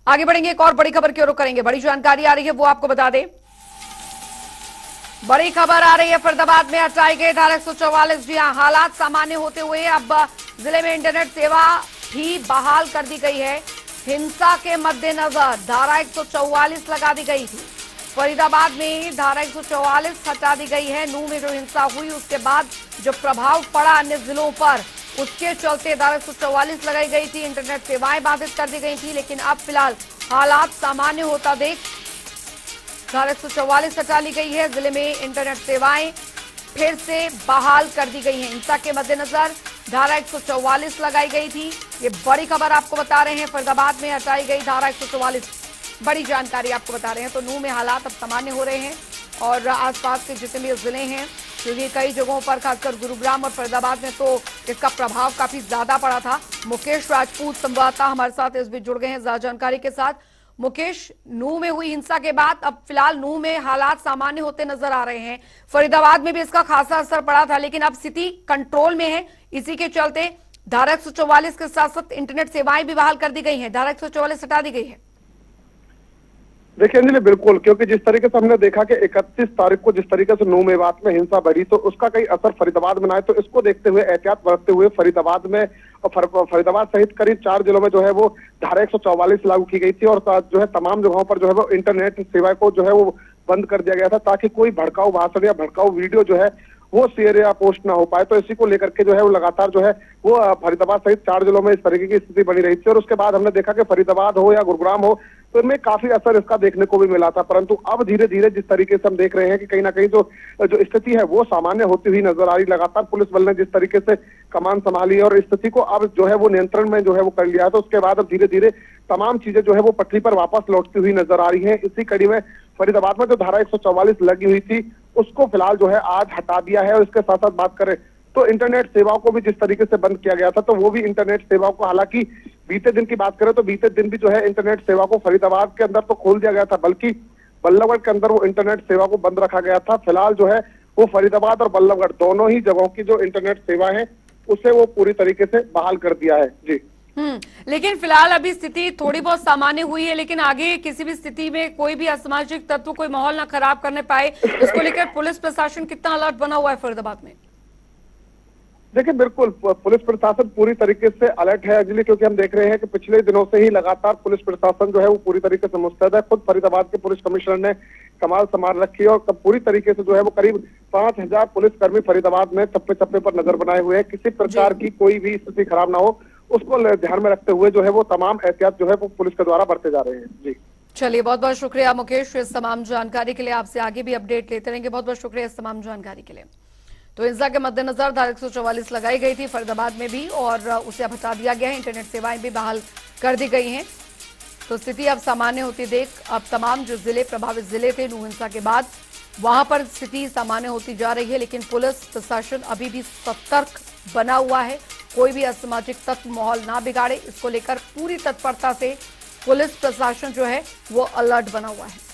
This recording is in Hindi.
आगे बढ़ेंगे, एक और बड़ी खबर की ओर रुख करेंगे। बड़ी जानकारी आ रही है, वो आपको बता दें। बड़ी खबर आ रही है, फरीदाबाद में हटाई गई धारा 144। जी हां, हालात सामान्य होते हुए अब जिले में इंटरनेट सेवा भी बहाल कर दी गई है। हिंसा के मद्देनजर धारा 144 लगा दी गई थी। फरीदाबाद में धारा 144 हटा दी गई है। नूंह में जो हिंसा हुई उसके बाद जो प्रभाव पड़ा अन्य जिलों पर, उसके चलते धारा 144 लगाई गई थी। इंटरनेट सेवाएं बाधित कर दी गई थी, लेकिन अब फिलहाल हालात सामान्य होता देख धारा 144 हटा ली गई है। जिले में इंटरनेट सेवाएं फिर से बहाल कर दी गई हैं। हिंसा के मद्देनजर धारा 144 लगाई गई थी। ये बड़ी खबर आपको बता रहे हैं, फरीदाबाद में हटाई गई धारा 144। बड़ी जानकारी आपको बता रहे हैं। तो नूंह में हालात अब सामान्य हो रहे हैं और आसपास के जितने भी जिले हैं, क्योंकि कई जगहों पर खासकर गुरुग्राम और फरीदाबाद में तो इसका प्रभाव काफी ज्यादा पड़ा था। मुकेश राजपूत संवाददाता हमारे साथ इस बीच जुड़ गए हैं ज्यादा जानकारी के साथ। मुकेश, नूंह में हुई हिंसा के बाद अब फिलहाल नूंह में हालात सामान्य होते नजर आ रहे हैं। फरीदाबाद में भी इसका खासा असर पड़ा था, लेकिन अब स्थिति कंट्रोल में है। इसी के चलते धारा 144 के साथ साथ इंटरनेट सेवाएं भी बहाल कर दी गई हैं। धारा 144 हटा दी गई है। देखिए अंजलि, बिल्कुल, क्योंकि जिस तरीके से हमने देखा कि 31 तारीख को जिस तरीके से नूंह मेवात में हिंसा बढ़ी, तो उसका कई असर फरीदाबाद में आए। तो इसको देखते हुए, एहतियात बरतते हुए फरीदाबाद में फरीदाबाद सहित करीब 4 जिलों में जो है वो धारा 144 लागू की गई थी और जो है तमाम जगहों पर जो है वो इंटरनेट सेवा को जो है वो बंद कर दिया गया था, ताकि कोई भड़काऊ भाषण या भड़काऊ वीडियो जो है वो शेयर या पोस्ट ना हो पाए। तो इसी को लेकर के जो है वो लगातार जो है वो फरीदाबाद सहित 4 जिलों में इस तरीके की स्थिति बनी रही थी। और उसके बाद हमने देखा कि फरीदाबाद हो या गुरुग्राम हो, तो इनमें काफी असर इसका देखने को भी मिला था। परंतु अब धीरे धीरे जिस तरीके से हम देख रहे हैं कि कहीं ना कहीं जो स्थिति है वो सामान्य होती हुई नजर आ रही। लगातार पुलिस बल ने जिस तरीके से कमान संभाली और स्थिति को अब जो है वो नियंत्रण में जो है वो कर लिया है, तो उसके बाद अब धीरे धीरे तमाम चीजें जो है वो पटरी पर वापस लौटती हुई नजर आ रही है। इसी कड़ी में फरीदाबाद में जो धारा 144 लगी हुई थी उसको फिलहाल जो है आज हटा दिया है। और इसके साथ साथ बात करें तो इंटरनेट सेवाओं को भी जिस तरीके से बंद किया गया था, तो वो भी इंटरनेट सेवाओं को, हालांकि बीते दिन की बात करें तो बीते दिन भी जो है इंटरनेट सेवा को फरीदाबाद के अंदर तो खोल दिया गया था, बल्कि बल्लभगढ़ के अंदर वो इंटरनेट सेवा को बंद रखा गया था। फिलहाल जो है वो फरीदाबाद और बल्लभगढ़ दोनों ही जगहों की जो इंटरनेट सेवा है उसे वो पूरी तरीके से बहाल कर दिया है। जी, लेकिन फिलहाल अभी स्थिति थोड़ी बहुत सामान्य हुई है, लेकिन आगे किसी भी स्थिति में कोई भी असामाजिक तत्व कोई माहौल ना खराब करने पाए, इसको लेकर पुलिस प्रशासन कितना अलर्ट बना हुआ है फरीदाबाद में? देखिए, बिल्कुल पुलिस प्रशासन पूरी तरीके से अलर्ट है अंजलि, क्योंकि हम देख रहे हैं कि पिछले दिनों से ही लगातार पुलिस प्रशासन जो है वो पूरी तरीके से मुस्तैद है। खुद फरीदाबाद के पुलिस कमिश्नर ने कमाल संभाल रखी है और पूरी तरीके से जो है वो करीब 5000 पुलिसकर्मी फरीदाबाद में चप्पे चप्पे पर नजर बनाए हुए हैं। किसी प्रकार की कोई भी स्थिति खराब ना हो, उसको ध्यान में रखते हुए जो है वो तमाम एहतियात जो है वो पुलिस के द्वारा बरते जा रहे हैं। जी, चलिए, बहुत बहुत शुक्रिया मुकेश इस तमाम जानकारी के लिए। आपसे आगे भी अपडेट लेते रहेंगे। बहुत बहुत शुक्रिया इस तमाम जानकारी के लिए। तो हिंसा के मद्देनजर धारा 144 लगाई गई थी फरीदाबाद में भी और उसे अब हटा दिया गया है। इंटरनेट सेवाएं भी बहाल कर दी गई हैं। तो स्थिति अब सामान्य होती देख अब तमाम जो जिले प्रभावित जिले थे नूंह हिंसा के बाद, वहां पर स्थिति सामान्य होती जा रही है। लेकिन पुलिस प्रशासन अभी भी सतर्क बना हुआ है, कोई भी असामाजिक तत्व माहौल ना बिगाड़े, इसको लेकर पूरी तत्परता से पुलिस प्रशासन जो है वो अलर्ट बना हुआ है।